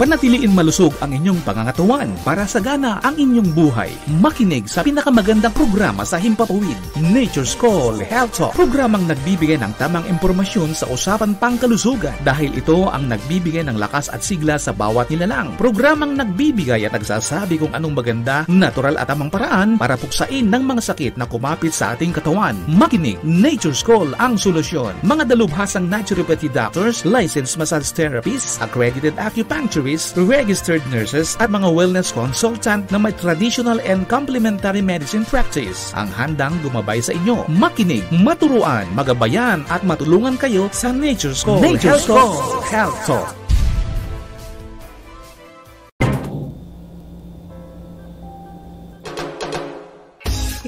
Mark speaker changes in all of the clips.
Speaker 1: Panatiliin malusog ang inyong pangangatawan para sagana ang inyong buhay. Makinig sa pinakamagandang programa sa himpapawid, Nature's Call Health Talk. Programang nagbibigay ng tamang impormasyon sa usapan pangkalusugan dahil ito ang nagbibigay ng lakas at sigla sa bawat nilalang. Programang nagbibigay at nagsasabi kung anong maganda, natural at tamang paraan para puksain ng mga sakit na kumapit sa ating katawan. Makinig, Nature's Call ang solusyon. Mga dalubhasang naturopathy doctors, licensed massage therapists, accredited acupuncturists, registered nurses at mga wellness consultant na may traditional and complementary medicine practice ang handang gumabay sa inyo. Makinig, maturuan, magabayan at matulungan kayo sa Nature's Call Health Talk.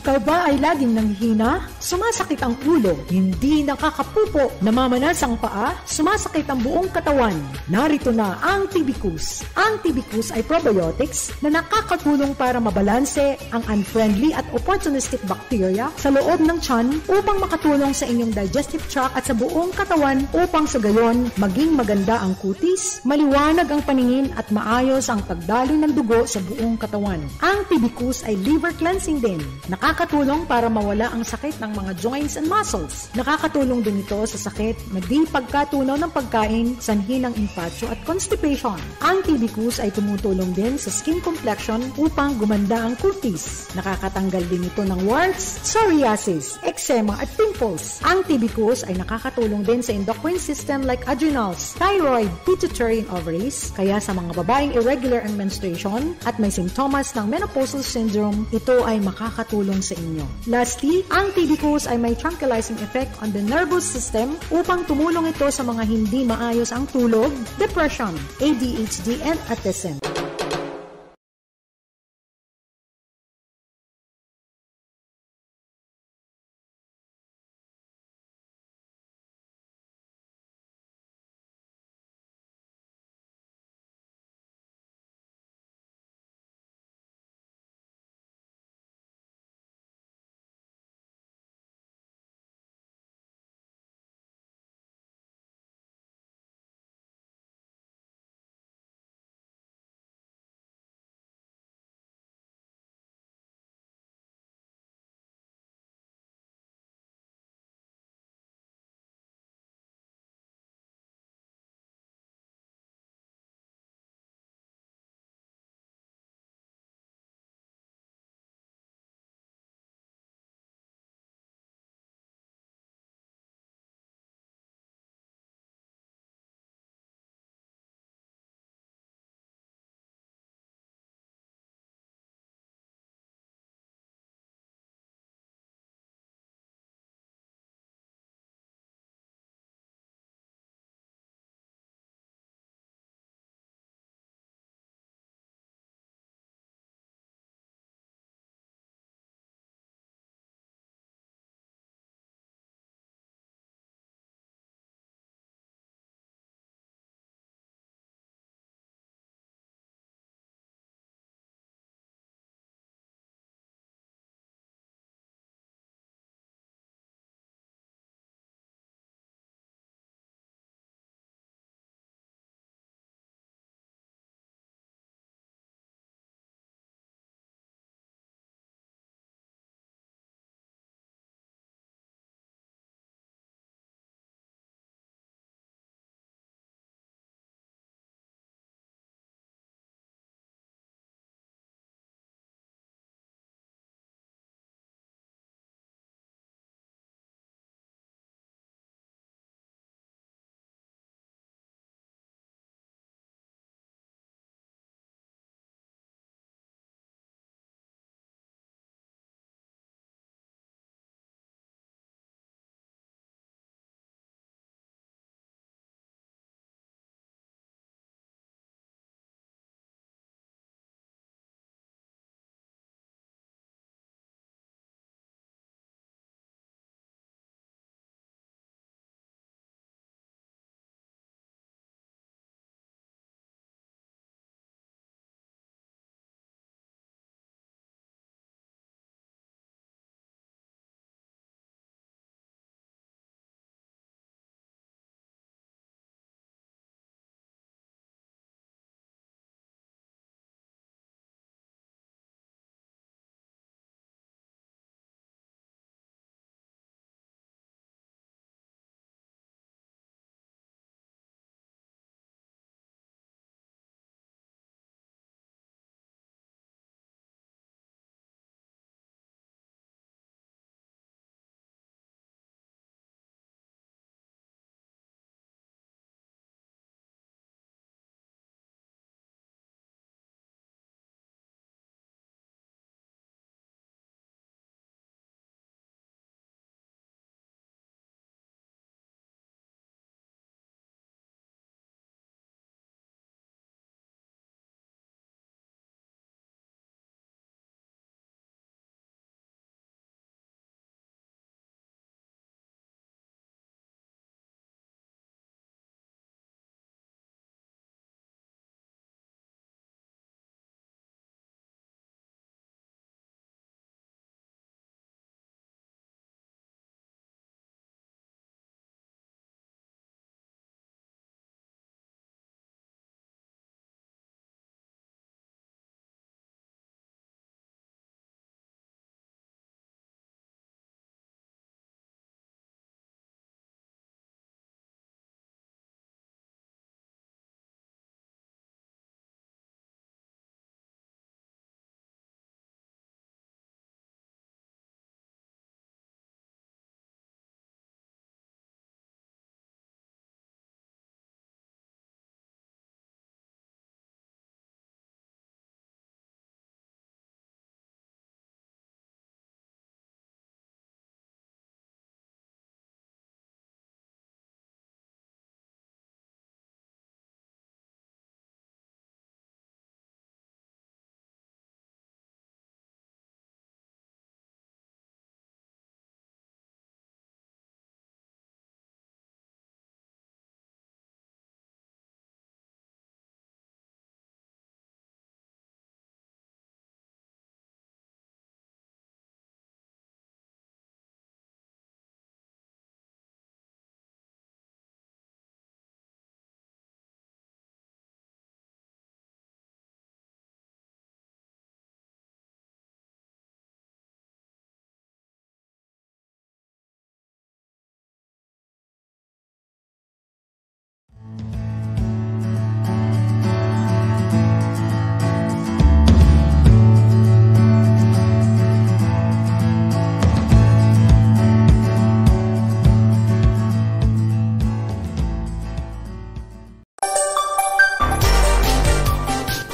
Speaker 2: Ikaw ba ay laging nanghihina? Sumasakit ang ulo, hindi nakakapupo, namamanas ang paa, sumasakit ang buong katawan. Narito na ang Tibicus. Ang Tibicus ay probiotics na nakakatulong para mabalanse ang unfriendly at opportunistic bacteria sa loob ng tiyan upang makatulong sa inyong digestive tract at sa buong katawan upang sa gayon maging maganda ang kutis, maliwanag ang paningin at maayos ang pagdaloy ng dugo sa buong katawan. Ang Tibicus ay liver cleansing din. Nakakatulong para mawala ang sakit ng mga joints and muscles. Nakakatulong din ito sa sakit na di pagkatunaw ng pagkain, sanhi ng impatyo at constipation. Ang Tibicus ay tumutulong din sa skin complexion upang gumanda ang kutis. Nakakatanggal din ito ng warts, psoriasis, eczema at pimples. Ang Tibicus ay nakakatulong din sa endocrine system like adrenals, thyroid, pituitary and ovaries. Kaya sa mga babaeng irregular ang menstruation at may simptomas ng menopausal syndrome, ito ay makakatulong sa inyo. Lastly, ang Tibicus ay may tranquilizing effect on the nervous system upang tumulong ito sa mga hindi maayos ang tulog, depression, ADHD and autism.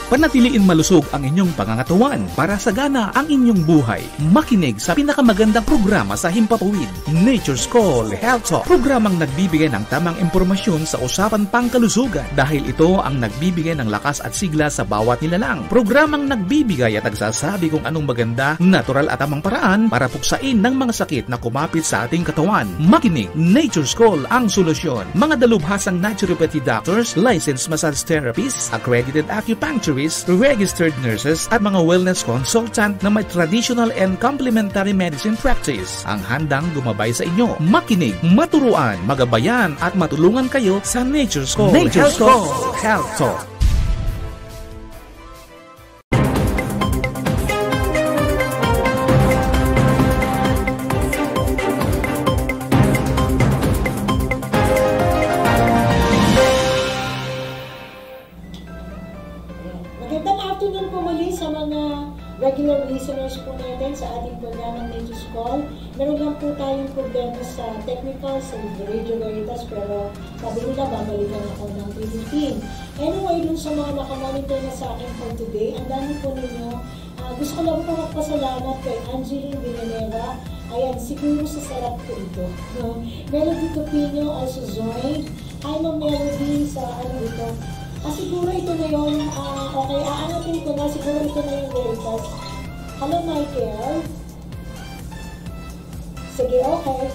Speaker 1: Panatiliin malusog ang inyong pangangatawan para sagana ang inyong buhay. Makinig sa pinakamagandang programa sa Himpapawid, Nature's Call Health Talk. Programang nagbibigay ng tamang impormasyon sa usapan pangkalusugan dahil ito ang nagbibigay ng lakas at sigla sa bawat nilalang. Programang nagbibigay at nagsasabi kung anong maganda, natural at tamang paraan para puksain ng mga sakit na kumapit sa ating katawan. Makinig, Nature's Call ang solusyon. Mga dalubhasang naturopathy doctors, licensed massage therapists, accredited acupuncturists, registered nurses at mga wellness consultant na may traditional and complementary medicine practice ang handang gumabay sa inyo. Makinig, maturuan, magabayan at matulungan kayo sa Nature's Call. Nature's Call Health Talk.
Speaker 3: Regular listeners po natin sa ating programang Nature's Call. Meron lang po tayong problema sa technical, sa Radio Veritas, pero sabi nila babalikan ako ng 2015. Anyway, dun sa mga nakamonitor na sa akin for today, ang dami po ninyo. Gusto ko lang po magpasalamat kay Angeline Villanueva. Ayan, siguro sa sarap po ito. Melody Topino, also Zoe. Hi, Ma'am Melody, sa ano ito. Siguro ito na yung, okay, aanapin ko na, siguro ito na yung Veritas. Hello, Michael. Sige, okay.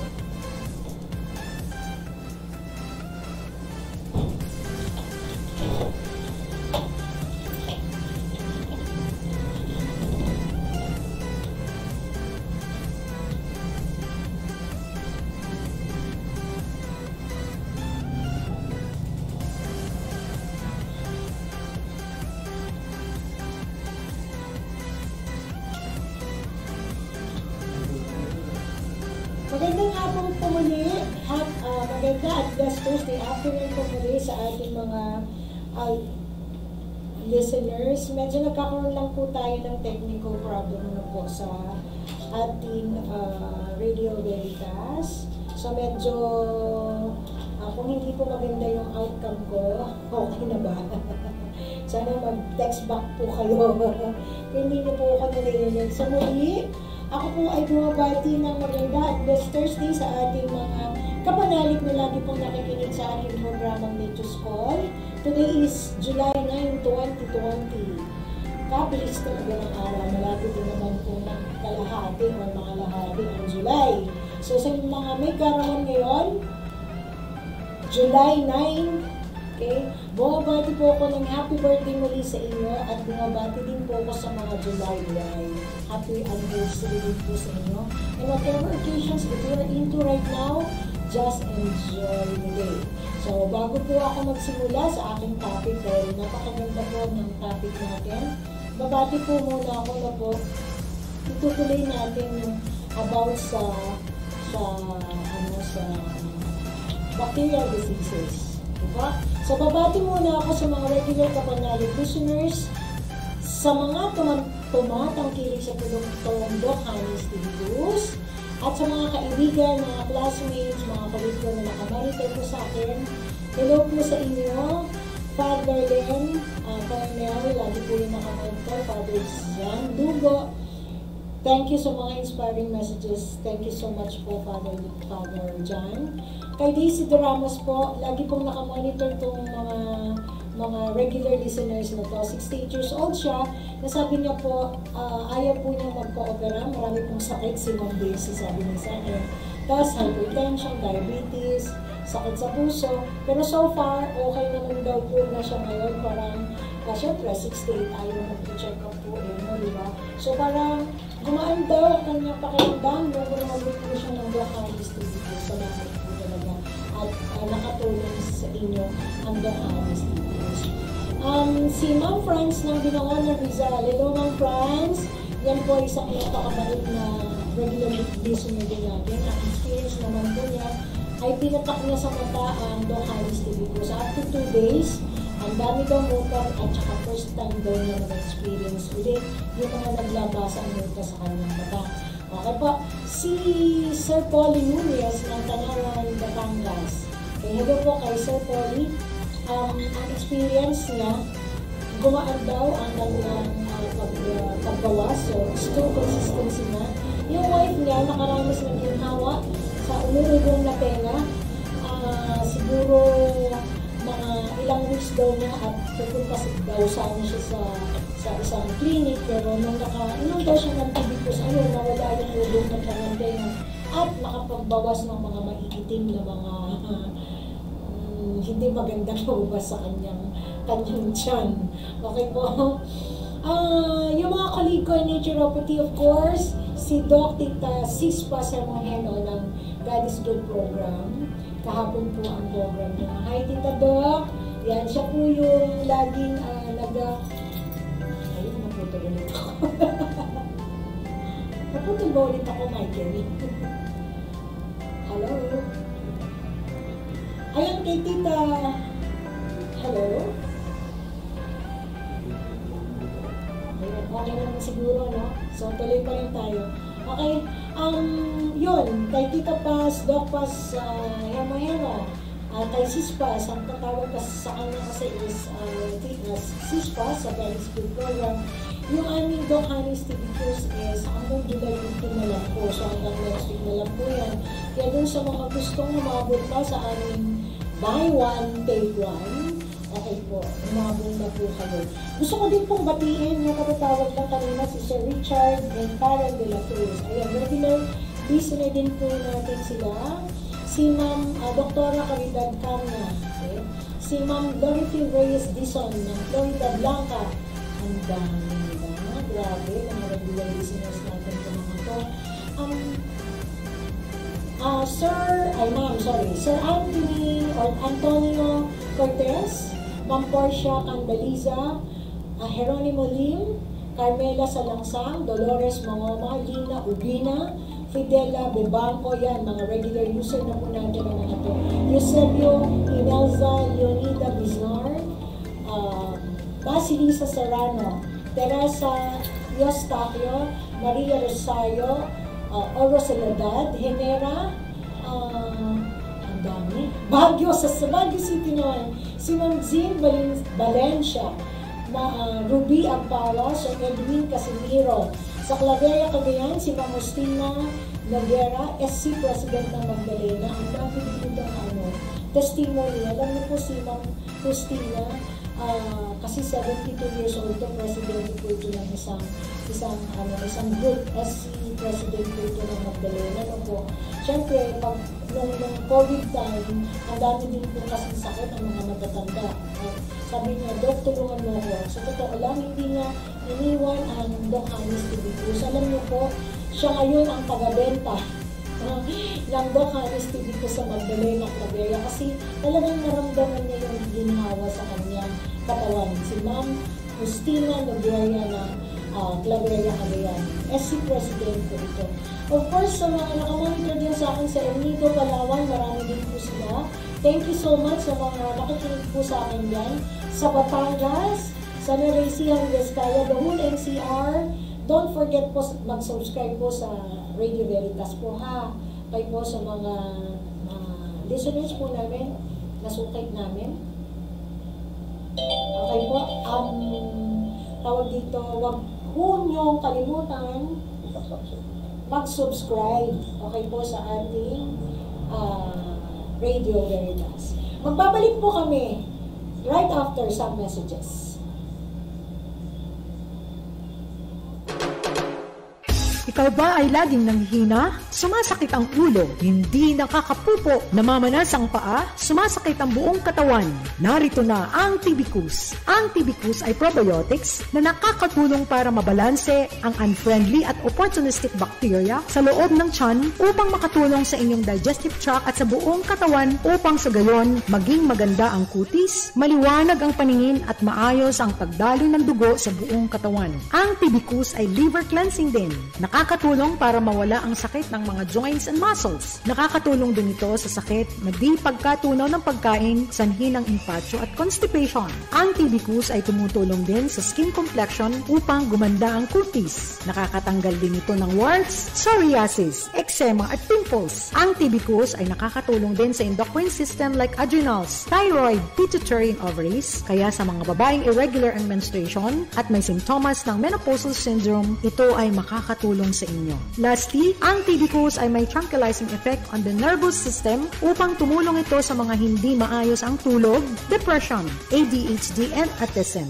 Speaker 3: Magandang hapon po muli at maganda at last Thursday afternoon po muli sa ating mga listeners. Medyo nagkakaroon lang po tayo ng technical problem na po sa ating Radio Veritas. So medyo kung hindi po maganda yung outcome ko, okay na ba? Sana mag-text back po kayo. Hindi niyo po ako narinig. So muli, ako po ay bumabati ng maganda at best Thursday sa ating mga kapanalig na lagi pong nakikinig sa ating programang Nature's Call. Today is July 9, 2020. Kabilis talaga ng araw. Malapit din naman po ng kalahati o mga lahati ang July. So sa mga may karoon ngayon, July 9, okay? Bumabati po ako ng happy birthday muli sa inyo at bumabati din po ako sa mga July 9. Happy anniversary din po sa inyo. And whatever occasions that you are into right now, just enjoy the day. So, bago po ako magsimula sa aking topic, dahil napakaganda po ng topic natin, babati po muna ako na po, itutuloy natin yung about sa bacterial diseases. Diba? So, babati muna ako sa mga regular kapanalig listeners, sa mga tumatangkilik sa produktong Doc Honey's News, at sa mga kaibigan, mga classmates, mga kolektor na nakamonitor po sa akin. Hello po sa inyo, Father Len, Colonel, lagi po yung nakamonitor, Father Jan Dugo. Thank you sa mga inspiring messages. Thank you so much po, Father John. Kay Daisy De Ramos po, lagi pong nakamonitor itong mga regular listeners na to. 68 years old siya. Nasabi niya po, ayaw po niya magpa-opera. Marami pong sakit si Ma'am Daisy, sabi niya sa akin. Tapos hypertension, diabetes, sakit sa puso. Pero so far, okay naman daw po na siya ngayon. Parang, syempre, 68, ayaw na mag-check up po. Diba? So parang, gumaan daw ang kanyang pakiramdam. Nung kumabot po siya ng Doc Honey's News. Salamat po talaga. At nakatulong sa inyo ang Doc Honey's News. Si Ma'am Franz ng Binangon ng Rizal. Hello, Ma'am Franz. Yan po isang napakabait na regular listener din natin. Ang experience naman po niya ay pinatak niya sa mata ang Doc Honey's TV ko. So after 2 days, ang dami daw mutat at saka first time daw niya mag-experience ulit yung mga naglabasa ang mutat sa kanyang mata. Okay po, si Sir Polly Nunez ng Tanawan, Batangas. Okay, hello po kay Sir Polly. Ang experience niya, gumaan daw ang kanilang pagbawas. So, still consistency na. Yung wife niya, nakaranas ng ginhawa sa umurugong na tenga. Siguro mga ilang weeks daw niya at pupunta daw sana siya sa isang clinic, pero nung inom daw siya ng tibicus, nawala yung urong ng kanyang tenga at nakapagbawas ng mga maiitim na mga hindi magandang lumabas sa kanyang tiyan. Okay po? Yung mga colleague ko in naturopathy, of course, si Doc Tita Sispa Sermoneno ng God is Good program. Kahapon po ang program niya. Hi, Tita Doc. Yan, siya po yung laging ayun, naputol ulit ako. Naputol ba ulit ako, Michael? Hello? Ayan kay Tita. Hello? Ayan, okay naman siguro, no? So, tuloy pa rin tayo. Okay, yun, kay Tita Paz, Doc Paz, Hema, kay Sispas, ang tatawag sa kanya kasi is Sispas, sa Paris Food Program. Yung aming Doc Hanis Tibicus is hanggang July 15 na lang po, so hanggang next week na lang po yan. Kaya dun sa mga gustong umabot pa sa aming buy one, take one, okay po, umabot na po kayo. Gusto ko din pong batiin yung katatawag lang kanina si Sir Richard and Karen de la Cruz. Ayan, regular listener din po natin sila. Si Ma'am Doktora Caridad Camna, okay? Si Ma'am Dorothy Reyes Dison ng Florida Blanca. Ang dami nila. Grabe, mga regular listeners natin po mga to. Sir Antonio Cortez, Ma'am Portia Candaliza, Jeronimo Lim, Carmela Salangsang, Dolores Mangoma, Lina Ubina, Fidela Bebanco, yan, mga regular user na po natin ang mga ito. Eusebio Inelza Leonida Biznar, Basilisa Serrano, Teresa Eustachio, Maria Rosario, Oro Celadad, Genera, ang dami, Baguio City naman, si Ma'am Zin Valencia, Ruby Ampawa, Sir Edwin Casimiro, sa Claveria, Cagayan, si Ma'am Justina Noguera, SC President ng Magdalena. Ang dami dito ng testimony. Alam niyo po si Ma'am Justina, kasi 72 years old to, President po ito ng isang group, SC President po ito ng Magdalena. Ano po? Siyempre, nung COVID time, ang dami din po kasing sakit ang mga matatanda. Sabi niya, Doc, tulungan mo ako. So, totoo lang, hindi niya iniwan ang Doc Hanis Tibicus. Alam niyo po, siya ngayon ang taga-benta ng Doc Hanis Tibicus sa Magdalena, Claveria. Kasi talagang naramdaman niya yung ginhawa sa kanyang katawan. Si Ma'am Justina Noguera na Claveria, Cagayan. SC President po ito. Of course, sa mga nakamonitor din sa akin sa El Nido, Palawan, marami din po sila. Thank you so much sa mga nakikinig po sa akin dyan. Sa Batangas, sa Neresian, Vizcaya, the whole NCR. Don't forget po, mag-subscribe po sa Radio Veritas po, ha. Kayo po sa mga listeners po namin, nasukay namin. Okay po, tawag dito, wag po niyong kalimutan mag-subscribe, okay po, sa ating Radio Veritas. Magbabalik po kami right after some messages.
Speaker 2: Ikaw ba ay laging nanghihina? Sumasakit ang ulo, hindi nakakapupo, namamanas ang paa, sumasakit ang buong katawan. Narito na ang Tibicus. Ang Tibicus ay probiotics na nakakatulong para mabalanse ang unfriendly at opportunistic bacteria sa loob ng tiyan upang makatulong sa inyong digestive tract at sa buong katawan upang sa gayon maging maganda ang kutis, maliwanag ang paningin at maayos ang pagdaloy ng dugo sa buong katawan. Ang Tibicus ay liver cleansing din. Nakakatulong para mawala ang sakit ng mga joints and muscles. Nakakatulong din ito sa sakit na di pagkatunaw ng pagkain, sanhi ng impatyo at constipation. Ang TB-Kus ay tumutulong din sa skin complexion upang gumanda ang kutis. Nakakatanggal din ito ng warts, psoriasis, eczema at pimples. Ang TB-Kus ay nakakatulong din sa endocrine system like adrenals, thyroid, pituitary and ovaries. Kaya sa mga babaeng irregular ang menstruation at may simptomas ng menopausal syndrome, ito ay makakatulong sa inyo. Lastly, ang TB-Kus ay may tranquilizing effect on the nervous system upang tumulong ito sa mga hindi maayos ang tulog, depression, ADHD and autism.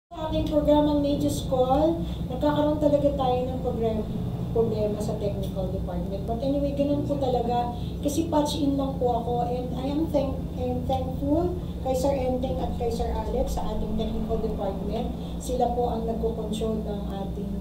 Speaker 3: Sa ating programang Nature's Call, nagkakaroon talaga tayo ng problema sa technical department. But anyway, ganun po talaga. Kasi patch in lang po ako and I am thankful kay Sir Enteng at kay Sir Alex sa ating technical department. Sila po ang nagko-control ng ating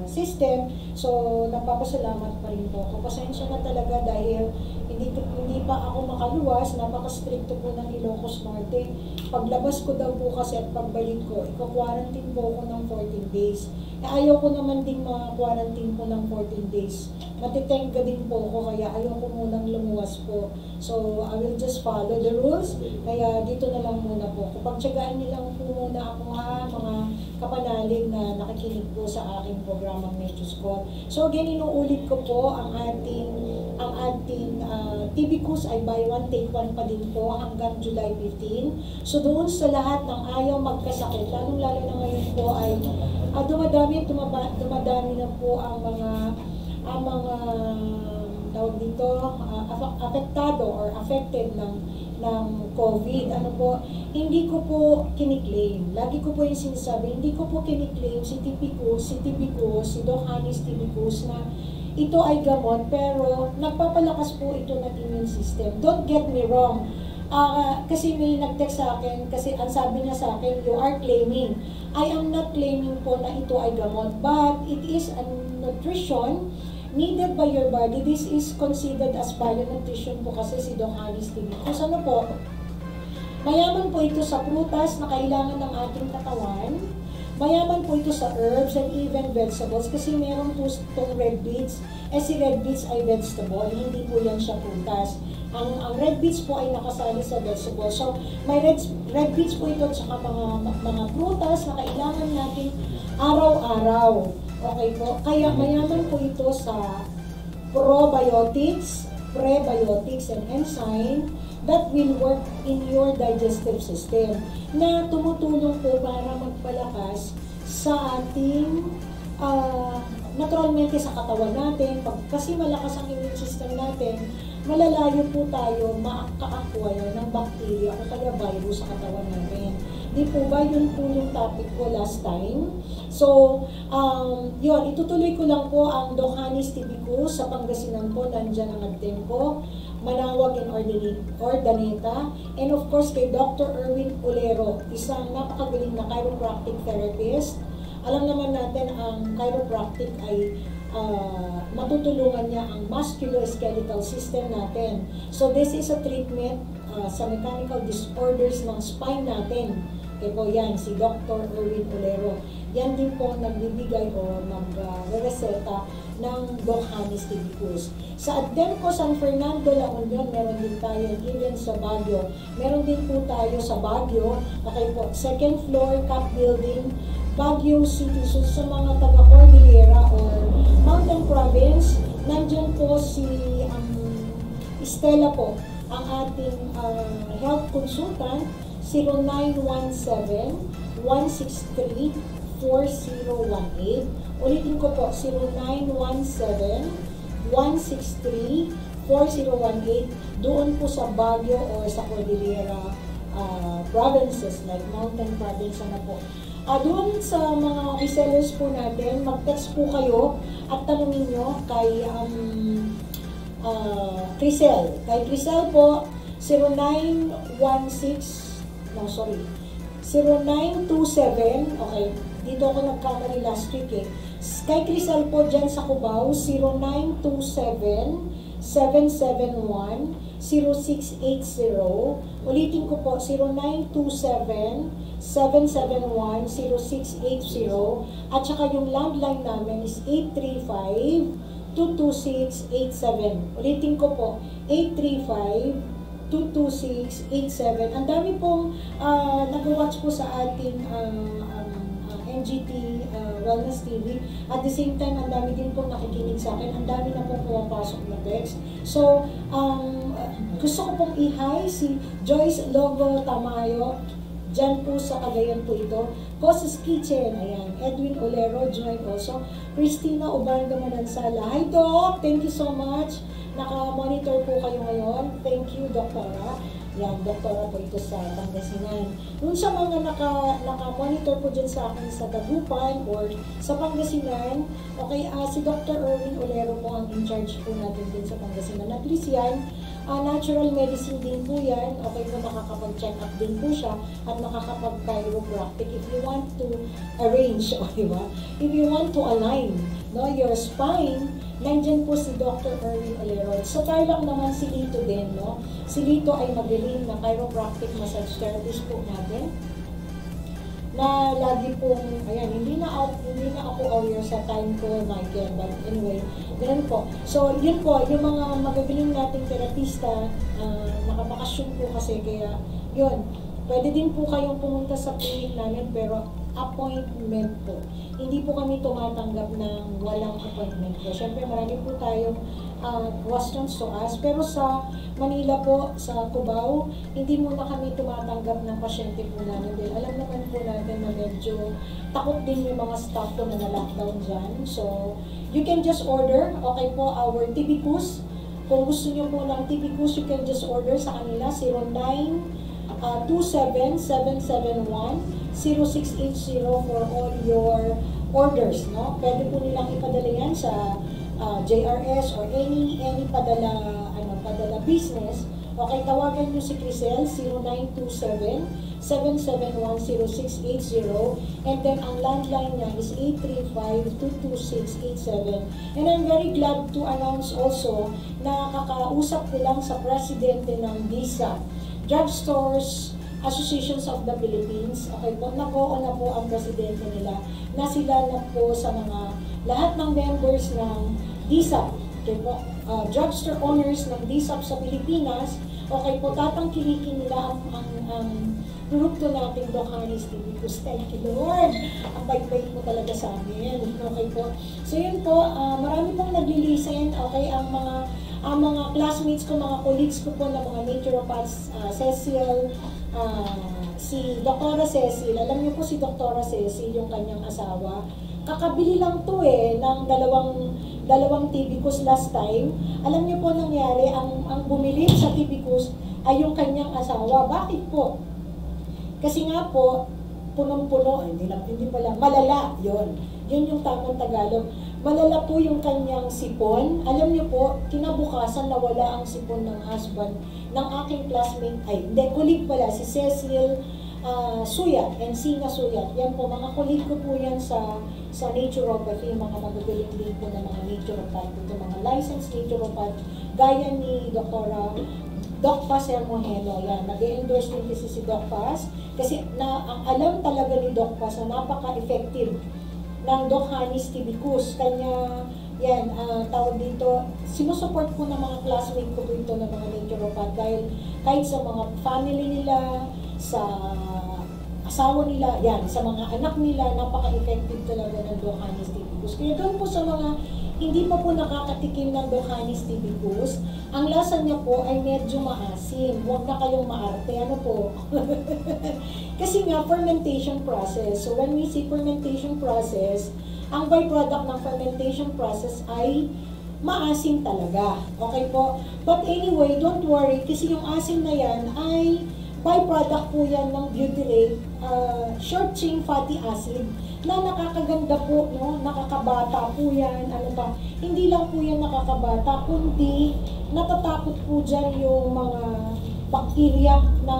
Speaker 3: system. So, nagpapasalamat pa rin po ako. Pasensya na talaga dahil hindi pa ako makaluwas. Napaka-stricto po ng Ilocos Norte. Paglabas ko daw po kasi at pagbalik ko, iko-quarantine po ako ng 14 days. Ayaw ko naman din ma-quarantine po ng 14 days. Matitengga din po ako, kaya ayaw ko munang lumuwas po. So, I will just follow the rules. Kaya dito na lang muna po. Kapag tiyagaan niyo lang po muna ako mga kapanalig na nakikinig po sa aking programang Nature's Call. So, again, inuulit ko po ang ating TB-Kus ay buy one, take one pa din po hanggang July 15. So, doon sa lahat ng ayaw magkasakit, lalong-lalo na ngayon po ay dumadami na po ang mga tawag dito, apektado or affected ng COVID. Ano po, hindi ko po kiniklaim. Lagi ko po yung sinasabi, hindi ko po kiniklaim si TB-Kus, si Doc Honey's TB-Kus na ito ay gamot, pero nagpapalakas po ito ng immune system. Don't get me wrong. Kasi may nag-text sa akin, kasi ang sabi niya sa akin, you are claiming. I am not claiming po na ito ay gamot, but it is a nutrition needed by your body. This is considered as bio-nutrition po kasi si Doc Honey's TB-Kus. Ano po? Mayaman po ito sa prutas na kailangan ng ating katawan. Mayaman po ito sa herbs and even vegetables kasi meron po itong red beets. Si red beets ay vegetable, hindi po yan siya prutas. Ang red beets po ay nakasali sa vegetables. So, may red beets po ito at saka mga prutas na kailangan natin araw-araw. Okay po? Kaya mayaman po ito sa probiotics, prebiotics, and enzyme that will work in your digestive system na tumutulong po para magpalakas sa ating naturalmente sa katawan natin. Kasi malakas ang immune system natin, malalayo po tayo maka-acquire ng bacteria o kaya virus sa katawan natin. Di po ba yun po yung topic ko last time? So, yun, itutuloy ko lang po ang Doc Honey's TB-Kus sa Pangasinan po, nandyan ang admin ko, Manawag and Ordaneta, and of course kay Dr. Erwin Olero, isang napakagaling na chiropractic therapist. Alam naman natin ang chiropractic ay matutulungan niya ang musculoskeletal system natin. So this is a treatment sa mechanical disorders ng spine natin. Kaya po yan, si Dr. Erwin Olero. Yan din po nagbibigay o nag-reseta ng Doc Honey's TB-Kus. Sa Ademco San Fernando, La Union, meron din tayo, even sa Baguio. Meron din po tayo sa Baguio, okay po, second floor, Cap Building, Baguio City. So sa mga taga-Cordillera or Mountain Province, nandyan po si Estela po, ang ating health consultant, 0917-163-4018. Ulitin ko po, 0917-163-4018. Doon po sa Baguio or sa Cordillera provinces like Mountain Province na po. Doon sa mga resellers po natin, mag-text po kayo at tanungin nyo kay Crisel. Kay Crisel po, 0927, okay, dito ako nagkamali last week eh. Kay Crisel po dyan sa Cubao, 0927-771-0680. Ulitin ko po, 0927-771-0680. At saka yung landline namin is 835-22687. Ulitin ko po, 835-22687. Ang dami pong nag-watch po sa ating NGT Wellness TV. At the same time, ang dami din pong nakikinig sa akin. Ang dami na pong pumapasok na text. So, gusto ko pong i-hi si Joyce Logo Tamayo. Diyan po sa Cagayan po ito. Cosas Kitchen, ayan. Edwin Olero, join also. Christina Ubardo Manansala. Hi, Doc! Thank you so much. Naka-monitor po kayo ngayon. Thank you, Doktora. Yan, Doktora po ito sa Pangasinan. Doon sa mga naka-monitor po dyan sa akin sa Dagupan or sa Pangasinan, okay, si Dr. Erwin Olero po ang in-charge po natin din sa Pangasinan. At least yan, natural medicine din po yan. Okay po, nakakapag-check up din po siya at nakakapag-chiropractic if you want to arrange, o diba? If you want to align, no, your spine, nandyan po si Dr. Erwin Olero. So, tayo lang naman si Lito din, no? Si Lito ay magaling na chiropractic massage therapist po natin. Na lagi pong, ayan, hindi na ako aware sa time ko, Michael, but anyway, ganun po. So, yun po, yung mga magagaling nating terapista, nakabakasyon po kasi, kaya, yun, pwede din po kayong pumunta sa clinic namin, pero appointment po. Hindi po kami tumatanggap ng walang appointment po. Siyempre, marami po tayong questions to ask, pero sa Manila po, sa Cubao, hindi muna kami tumatanggap ng pasyente po namin. Dahil alam naman po natin na medyo takot din yung mga staff po na na-lockdown dyan. So, you can just order, okay po, our Tibicus. Kung gusto nyo po ng Tibicus, you can just order sa kanila, 0927-771-0680 for all your orders, no? Pwede po nilang ipadala yan sa JRS or any padala business. Okay, tawagan nyo si Crisel, 0927-771-0680, and then ang landline niya is 835-22687. And I'm very glad to announce also na kakausap ko lang sa presidente ng DISA, Drugstores Associations of the Philippines. Okay po, nag-oo na po ang presidente nila na sila na po sa mga lahat ng members ng DISAP, okay po, drugstore owners ng DISAP sa Pilipinas. Okay po, tatangkilikin nila ang produkto nating Doc Hanis Tibicus. Thank you, Lord. Ang bait-bait po talaga sa amin. Okay po. So yun po, marami pong nagli-listen. Okay, ang mga classmates ko, mga colleagues ko po na mga naturopaths, Cecil, si Dr. Cecil, alam niyo po si Dr. Cecil, yung kanyang asawa, kakabili lang to ng dalawang Tibicus last time. Alam niyo po nangyari, ang bumili sa Tibicus ay yung kanyang asawa. Bakit po? Kasi nga po, punong-puno, hindi pala, malala, yun yung tamang Tagalog. Malala po yung kanyang sipon. Alam niyo po, kinabukasan nawala ang sipon ng husband ng aking classmate, colleague pala, si Cecil Suyat and Sina Suyat. Yan po, mga colleague ko po yan sa naturopathy, mga magagaling din po na mga naturopath, ito mga licensed naturopath, gaya ni Doc Paz Hermoheno. Yan, nag-endorse din kasi si Doc Paz, kasi ang alam talaga ni Doc Paz na napaka-effective ng Doc Hanis Tibicus. Kanya, yan, tawag dito, sinusupport po ng mga classmate ko po ito ng mga naturopath dahil kahit sa mga family nila, sa asawa nila, yan, sa mga anak nila, napaka-effective talaga ng Doc Hanis Tibicus. Kaya doon po sa mga hindi pa po nakakatikim ng Doc Hanis Tibicus, ang lasa niya po ay medyo maasim. Huwag na kayong maarte. Ano po? Kasi nga, fermentation process. So when we say fermentation process, ang byproduct ng fermentation process ay maasim talaga. Okay po? But anyway, don't worry, kasi yung asim na yan ay byproduct po yan ng butyrate, short chain fatty acid, na nakakaganda po, no? Nakakabata po yan, ano pa, hindi lang po yan nakakabata, kundi natatakot po dyan yung mga bakterya na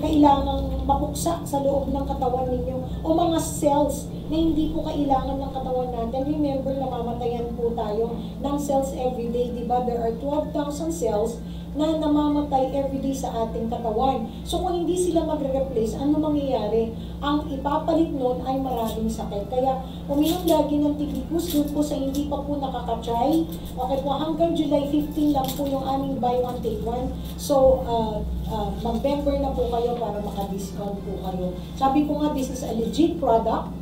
Speaker 3: kailangang mapuksa sa loob ng katawan ninyo, o mga cells na hindi po kailangan ng katawan natin. Remember, namamatayan po tayo ng cells everyday, di ba? There are 12,000 cells na namamatay everyday sa ating katawan. So kung hindi sila magre-replace, ano mangyayari? Ang ipapalit nun ay maraming sakit. Kaya uminom lagi ng Tibicus doon po sa hindi pa po nakakatry. Okay po, hanggang July 15 lang po yung aming buy one take one. So mag-member na po kayo para maka-discount po kayo. Sabi ko nga, this is a legit product.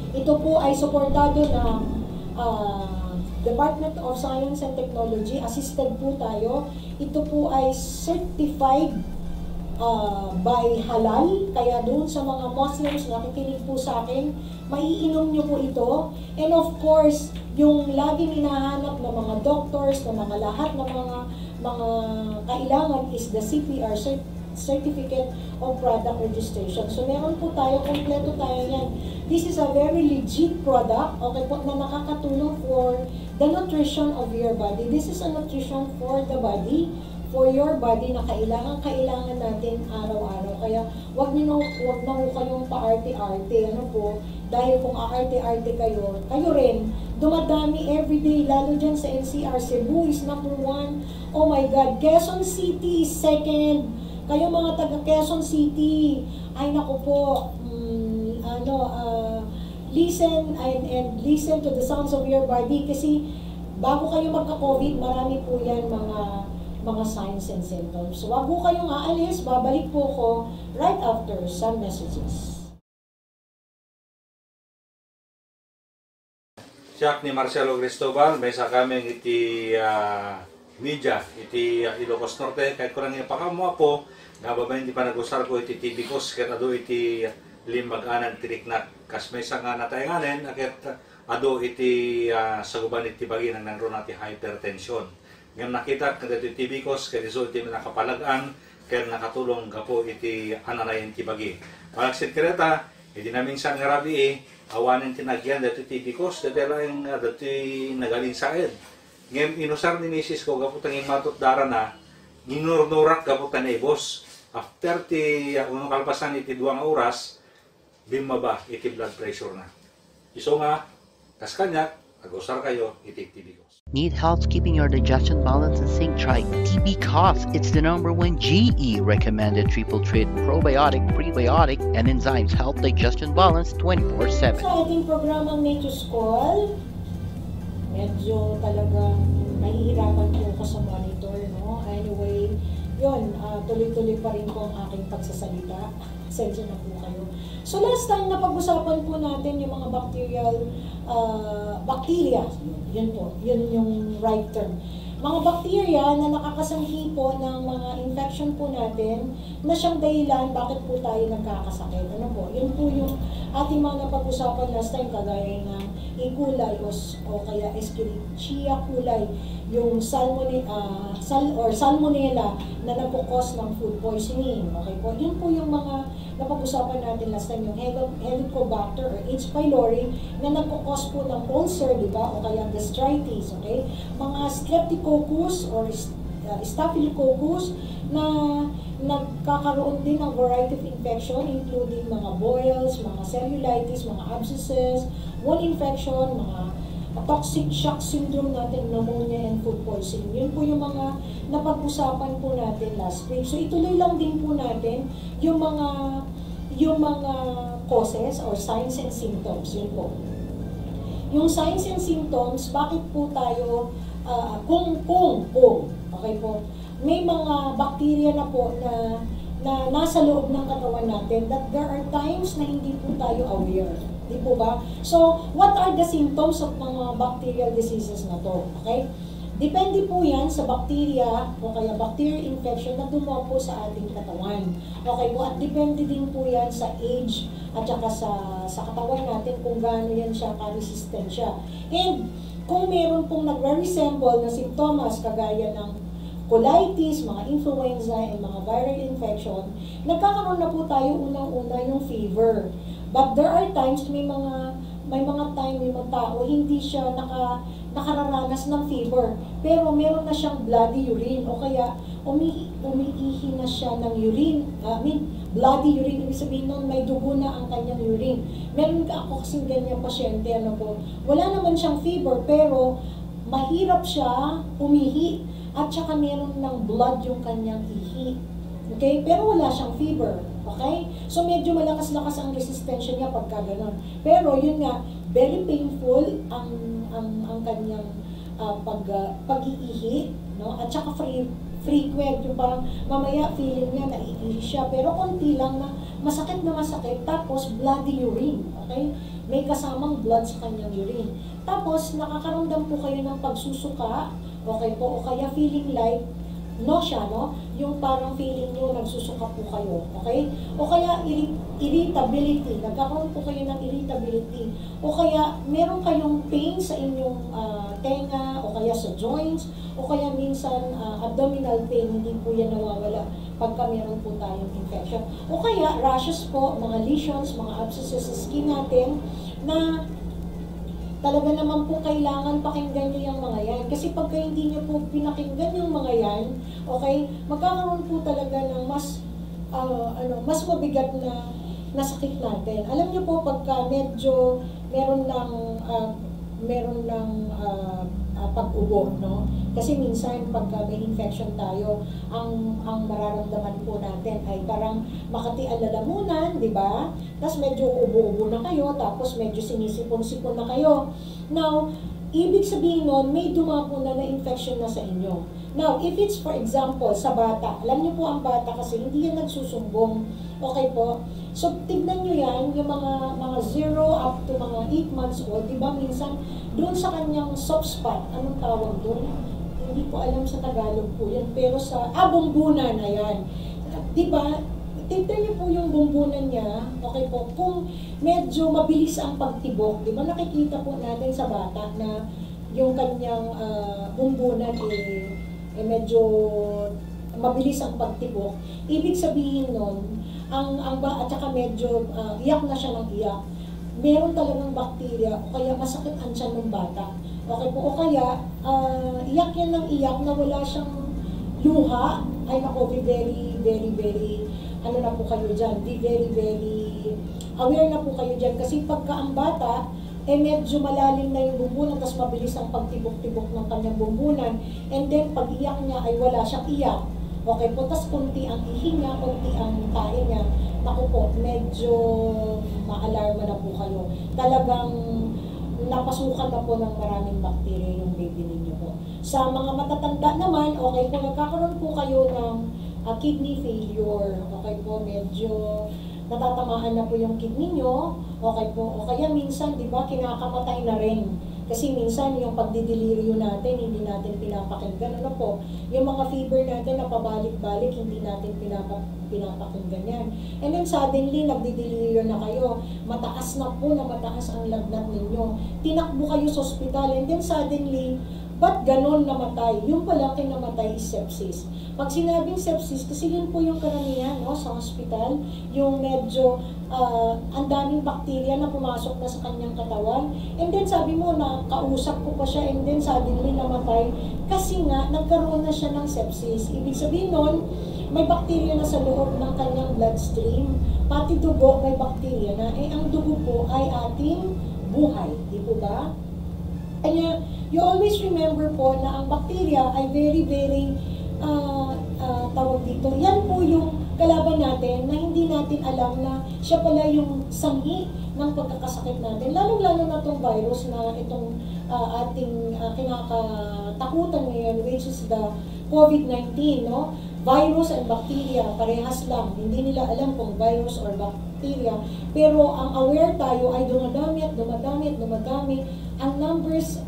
Speaker 3: Ito po ay suportado ng Department of Science and Technology, assisted po tayo. Ito po ay certified by halal, kaya doon sa mga Muslims na nakikinig po sa akin, maiinom nyo po ito. And of course, yung laging hinahanap ng mga doctors, ng mga lahat ng mga kailangan is the CPR, Certificate of Product Registration. So meron po tayo, kompleto tayo yan. This is a very legit product, okay po, na nakakatulong for the nutrition of your body. This is a nutrition for the body, for your body na kailangan natin araw-araw. Kaya wag na ho kayong paarte-arte. Ano po, dahil kung aarte-arte kayo, kayo rin, dumadami everyday, lalo dyan sa NCR. Cebu is number 1. Oh my God, Quezon City is second. Kayo mga taga Quezon City, ay naku po, listen and listen to the sounds of your body, kasi bago kayo magka-COVID, marami po yan mga signs and symptoms. So wag po kayong aalis, babalik po ko right after some messages.
Speaker 4: Siya ni Marcelo Cristobal, may sa kaming iti media, iti Ilocos Norte, kahit ko lang yung pakamuha po, nababayin di pa nag-usar ko iti Tibicus, kahit ado iti limbag-anang tiriknak, kas may nga natayanganin, kahit ado iti saguban iti bagi ng nangro natin hypertension. Ngayon nakita, kahit iti Tibicus, kahit iso iti nakapalagaan, kahit nakatulong ka po iti ananayin iti bagi. Palaksit kireta, iti namin sa ngarabi awanin tinagyan dati Tibicus, dati lang dati nagaling sa ed. Ngayon inusar ni Mrs. ko, kaputang imatot dara na, ginurnurak kaputan na ibos. After ti unong kalpasan iti 2 oras, bimaba iti blood pressure na. Iso nga, kas kanya, agusar kayo, iti Tibicus.
Speaker 5: Need help keeping your digestion balanced and sync? Try Tibicus. It's the #1 GE recommended triple treat probiotic, prebiotic, and enzymes help digestion balance 24/7.
Speaker 3: Sa ating programang Nature's Call, medyo talagang nahihirapan po ako sa monitor, no? Anyway, yun, tuloy-tuloy pa rin po ang aking pagsasalita. Sensya na po kayo. So last time, napag-usapan po natin yung mga bacteria. Yun po, yun yung right term. Mga bacteria na nakakasanghi po ng mga infection po natin na siyang dahilan bakit po tayo nagkakasakit. Ano po? Yun po yung ating mga napag-usapan last time, kagaya ng E. coli o kaya Escherichia coli, yung salmonella na napukos ng food poisoning. Okay po? Yun po yung mga napag-usapan natin last time, yung Helicobacter or H. pylori na nagpukos po ng ulcer, di ba? O kaya gastritis, okay? Mga Streptococcus or Staphylococcus na nagkakaroon din ng variety of infection, including mga boils, mga cellulitis, mga abscesses, wound infection, mga toxic shock syndrome natin, pneumonia and food poisoning. Yun po yung mga napag-usapan po natin last week. So ituloy lang din po natin yung mga causes or signs and symptoms. Yun po. Yung signs and symptoms, bakit po tayo kung okay po, may mga bacteria na po na nasa loob ng katawan natin that there are times na hindi po tayo aware. Di po ba? So, what are the symptoms of mga bacterial diseases na to? Okay? Depende po yan sa bacteria o kaya bacterial infection na dumawa po sa ating katawan. Okay po? At depende din po yan sa age at saka sa katawan natin kung gaano yan siya ka-resistant siya. And kung meron pong nagre-resemble na simptomas kagaya ng colitis, mga influenza, and mga viral infection, nagkakaroon na po tayo unang-una yung fever. But there are times, may mga tao, hindi siya nakararanas ng fever. Pero meron na siyang bloody urine o kaya umiihi na siya ng urine. Bloody urine, ibig sabihin nun, may dugo na ang kanyang urine. Meron ako kasing ganyang pasyente, wala naman siyang fever, pero mahirap siya umihi at saka meron ng blood yung kanyang ihi. Okay? Pero wala siyang fever. Okay? So medyo malakas-lakas ang resistensya niya pagka ganun. Pero yun nga, very painful ang kanyang pag-iihi, no? At saka frequent, yung parang mamaya feeling niya naiihi siya, pero konti lang na masakit, tapos bloody urine, okay? May kasamang blood sa kanyang urine. Tapos nakakaramdam po kayo ng pagsusuka, okay po, o kaya feeling like nausea, no? Yung parang feeling nyo, nagsusuka po kayo, okay? O kaya irritability, nagkakaroon po kayo ng irritability. O kaya meron kayong pain sa inyong tenga, o kaya sa joints, o kaya minsan abdominal pain, hindi po yan nawawala pagka meron po tayong infection. O kaya rashes po, mga lesions, mga abscesses sa skin natin, na talaga naman po kailangan pakinggan nyo yung mga yan. Kasi pagka hindi nyo po pinakinggan yung mga yan, okay, magkakaroon po talaga ng mas mabigat na sakit natin. Alam nyo po, pagka medyo meron ng pag-ubo, no? Kasi minsan pagka may infection tayo, ang mararamdaman po natin ay parang makati ang lalamunan, di ba? Tapos medyo ubo-ubo na kayo, tapos medyo sinisipon-sipon na kayo. Now, ibig sabihin nun, may dumapo na infection na sa inyo. Now, if it's for example, sa bata, alam niyo po ang bata kasi hindi yan nagsusumbong. Okay po? So, tignan nyo yan, yung mga 0 up to mga 8 months old, di ba minsan, doon sa kanyang soft spot, anong tawag doon? Hindi ko alam sa Tagalog po yan, pero sa, bumbunan na yan. Di ba? Tignan niyo po yung bumbunan niya, okay po, kung medyo mabilis ang pagtibok, di ba nakikita po natin sa bata na yung kanyang bumbunan medyo mabilis ang pagtibok. Ibig sabihin nun, at saka medyo iyak na siya ng iyak, meron talagang bakterya o kaya masakit ang tiyan ng bata. Okay po, o kaya iyak yan ng iyak na wala siyang luha, ay nako, very, na po kayo dyan, very aware na po kayo dyan. Kasi pagka ang bata, medyo malalim na yung bumbunan, tapos mabilis ang pagtibok-tibok ng kanyang bumbunan, and then pag iyak niya ay wala siyang iyak. Okay po, tas kunti ang ihi niya, kunti ang tae niya, naku po, medyo ma-alarma na po kayo. Talagang napasukan na po ng maraming bakterya yung baby ninyo po. Sa mga matatanda naman, okay po, nagkakaroon po kayo ng kidney failure. Okay po, medyo natatamaan na po yung kidney nyo. Okay po, o kaya minsan, di ba, kinakamatay na rin. Kasi minsan yung pagdidelirio natin, hindi natin pinapakinggan. Ano po, yung mga fever natin na pabalik-balik, hindi natin pinapakinggan yan. And then suddenly, nagdidelirio na kayo. Mataas na po na mataas ang lagnat ninyo. Tinakbo kayo sa ospital, and then suddenly, ba't ganon namatay? Yung pala kinamatay is sepsis. Pag sinabing sepsis, kasi yun po yung karamihan, no, sa hospital, yung medyo ang daming bakterya na pumasok na sa kanyang katawan. And then sabi mo na kausap ko pa siya, and then suddenly namatay kasi nga nagkaroon na siya ng sepsis. Ibig sabihin nun, may bakterya na sa loob ng kanyang bloodstream. Pati dugo may bakterya na. Ang dugo po ay ating buhay. Di po ba? Kaya you always remember po na ang bakterya ay very tawag dito. Yan po yung kalaban natin na hindi natin alam na siya pala yung sanhi ng pagkakasakit natin. Lalo-lalo na itong virus na itong ating kinakatakutan ngayon, which is the COVID-19, no? Virus and bacteria, parehas lang. Hindi nila alam kung virus or bacteria. Pero ang aware tayo ay dumadami ang numbers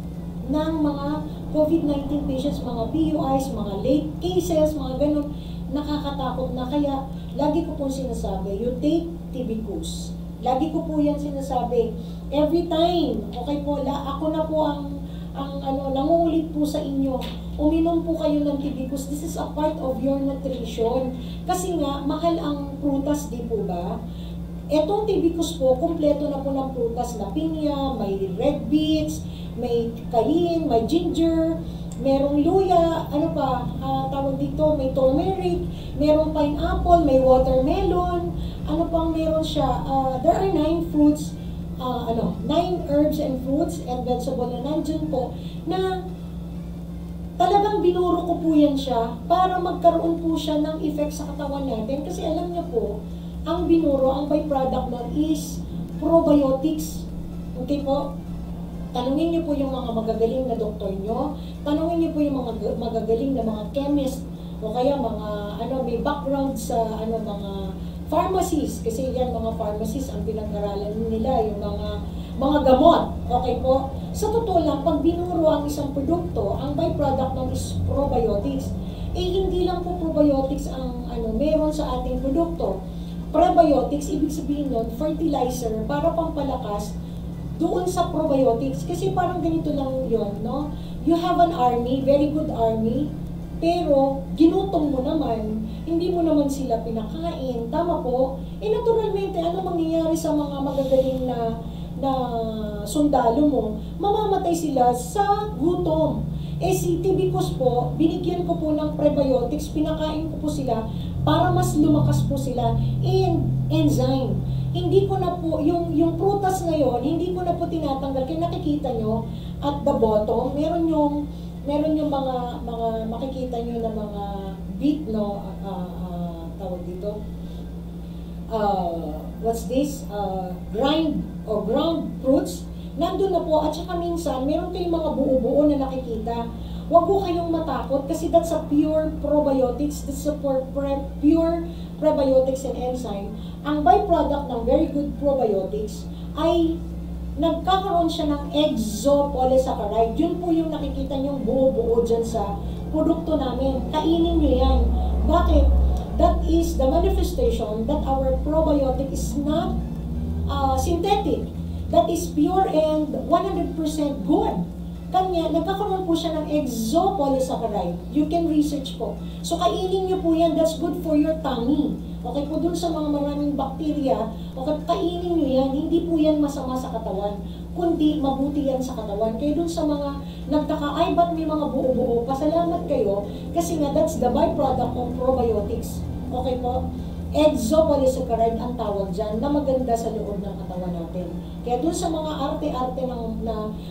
Speaker 3: ng mga COVID-19 patients, mga PUIs, mga late cases, mga ganun, nakakatakot na. Kaya, lagi ko po sinasabi, you take Tibicus. Lagi ko po yan sinasabi. Every time, okay po, ako na po ang nangungulit po sa inyo, uminom po kayo ng tibicus. This is a part of your nutrition. Kasi nga, mahal ang prutas, di po ba? Etong tibicus po, kumpleto na po ng prutas na pinya, may red beets, may kayin, may ginger, merong luya, ano pa, tawag dito, may turmeric, merong pineapple, may watermelon, ano pang meron siya, there are 9 fruits, 9 herbs and fruits and vegetable na nandyan po, na talagang binuro ko po yan siya para magkaroon po siya ng effect sa katawan natin. Kasi alam niyo po, ang binuro, ang byproduct nun is probiotics. Okay po? Tanungin niyo po yung mga magagaling na doktor nyo, tanungin niyo po yung mga magagaling na mga chemist, o kaya mga may background sa mga pharmacies, kasi yan mga pharmacies ang pinag-aralan nila, yung mga gamot. Okay po? Sa totoo lang, pag binuro ang isang produkto, ang byproduct ng is probiotics. Hindi lang po probiotics ang meron sa ating produkto. Probiotics, ibig sabihin nun, fertilizer para pampalakas doon sa probiotics. Kasi parang ganito lang yun, no? You have an army, very good army, pero ginutom mo naman, hindi mo naman sila pinakain. Tama po? Naturalmente, ano mangyayari sa mga magagaling na sundalo mo? Mamamatay sila sa gutom. Si tibicus po, binigyan ko po ng prebiotics, pinakain ko po sila para mas lumakas po sila in enzyme. Hindi ko na po, yung prutas na yon, hindi ko na po tinatanggal. Kaya nakikita nyo, at the bottom, meron yung mga makikita nyo na mga beet, no, tawag dito, what's this, ground fruits, nandun na po. At saka minsan, meron kayong mga buo-buo na nakikita. Huwag po kayong matakot kasi that's a pure probiotics, that's a pure prebiotics and enzyme. Ang byproduct ng very good probiotics ay nagkakaroon siya ng exopolysaccharide. Yun po yung nakikita niyong buo-buo dyan sa produkto namin. Kainin niyo yan. Bakit? That is the manifestation that our probiotic is not synthetic. That is pure and 100% good. Kanya, nagkakaroon po siya ng exopolysaccharide. You can research po. So, kainin niyo po yan. That's good for your tummy. Okay po, dun sa mga maraming bakterya, okay, kainin niyo yan. Hindi po yan masama sa katawan, kundi mabuti yan sa katawan. Kaya dun sa mga nagtaka, ay, ba't may mga buo-buo? Pasalamat kayo, kasi nga, that's the byproduct of probiotics. Okay po? Exopolysaccharide ang tawag dyan, na maganda sa loob ng katawan natin. Kaya dun sa mga arte-arte na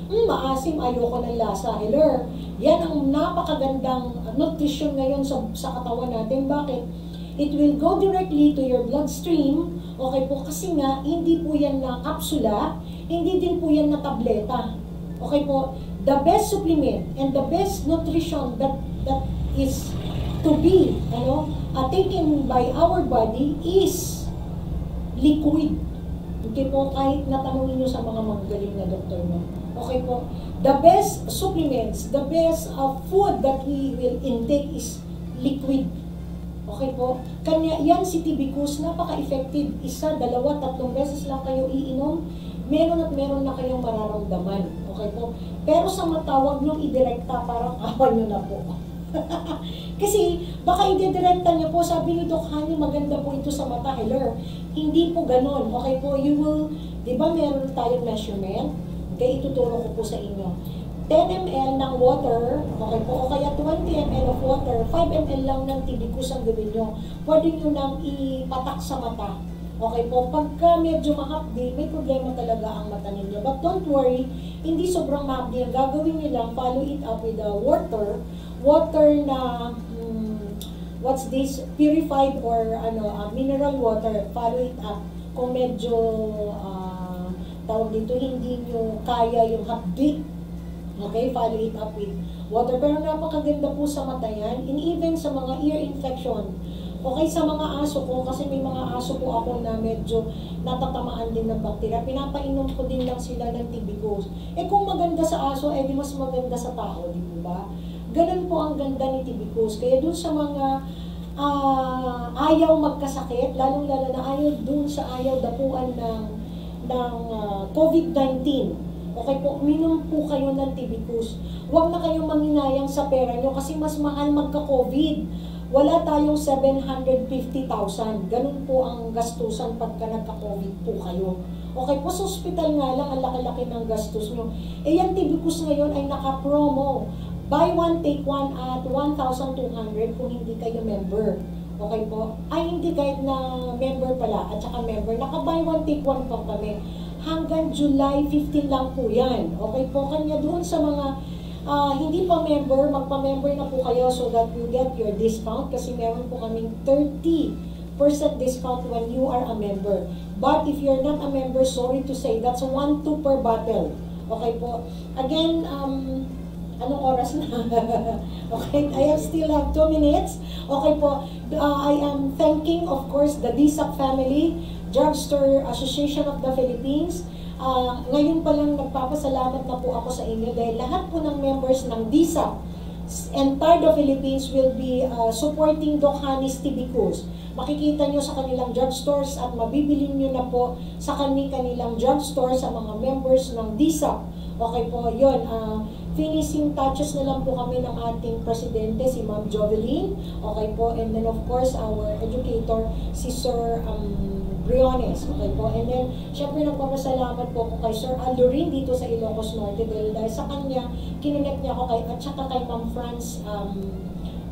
Speaker 3: maasim, ayoko ng lasa, hello, yan ang napakagandang nutrition ngayon sa katawan natin. Bakit? It will go directly to your bloodstream. Okay po, kasi nga, hindi po yan na kapsula, hindi din po yan na tableta. Okay po, the best supplement and the best nutrition that is to be taken by our body is liquid. Okay po, kahit natanungin nyo sa mga magaling na doktor mo. Okay po, the best supplements, the best food that we will intake is liquid. Okay po, kanya yan si tibicus, napaka-effective. 1, 2, 3 beses lang kayo iinom, meron at meron na kayong mararamdaman. Okay po, pero sa matawag nyo idirekta, parang awan nyo na po. Kasi baka ididirekta niya po, sabi ni Doc Hani, maganda po ito sa mata, hello. Hindi po ganun. Okay po, you will, di ba meron tayong measurement? Okay, ituturo ko po sa inyo. 10 ml ng water, okay po, o kaya 20 ml of water, 5 ml lang ng tibicus ang gawin nyo. Pwede nyo nang ipatak sa mata. Okay po, pagka medyo mahapdi, may problema talaga ang mata ninyo. But don't worry, hindi sobrang mahapdi. Ang gagawin nyo lang, follow it up with the water na what's this, purified or mineral water. Follow it up kung medyo tawag dito, hindi nyo kaya yung hapdi. Okay, follow it up with water. Pero napakaganda po sa mata yan, and even sa mga ear infection. Okay, sa mga aso ko, kasi may mga aso po ako na medyo natatamaan din ng bakterya, pinapainom ko din lang sila ng tibicus. Kung maganda sa aso, di mas maganda sa tao, di ba? Ganun po ang ganda ni tibicus. Kaya dun sa mga ayaw magkasakit, lalong-lalo na ayaw dun sa ayaw dapuan ng COVID-19. Okay po, minom po kayo ng Tibicus. Huwag na kayong manginayang sa pera nyo kasi mas mahal magka-COVID. Wala tayong 750,000. Ganun po ang gastusan pagka nagka-COVID po kayo. Okay po, sa hospital nga lang, ang laki-laki ng gastos nyo. Eh, yung Tibicus ngayon ay naka-promo. Buy one, take one at 1,200 kung hindi kayo member. Okay po? Ay, hindi kahit na member pala, at saka member. Naka-buy one, take one po kami. Hanggang July 15 lang po yan. Okay po? Kanya doon sa mga hindi pa member, magpa-member na po kayo so that you get your discount kasi meron po kaming 30% discount when you are a member. But if you're not a member, sorry to say, that's 1-2 per bottle. Okay po? Again, anong oras na? Okay, I still have 2 minutes. Okay po, I am thanking, of course, the DSAP family, Drugstore Association of the Philippines. Ngayon pa lang nagpapasalamat na po ako sa inyo dahil lahat po ng members ng DSAP entire the Philippines will be supporting Doc Hanis Tibicus. Makikita nyo sa kanilang drugstores at mabibili nyo na po sa kanilang drugstore sa mga members ng DSAP. Okay po, yun. Finishing touches na lang po kami ng ating presidente, si Ma'am Jovelyn. Okay po, and then of course, our educator, si Sir Briones. Okay po, and then, syempre nagpapasalamat po ko kay Sir Aldo rin dito sa Ilocos Norte dahil sa kanya, kinonect niya ako kay, at saka kay Ma'am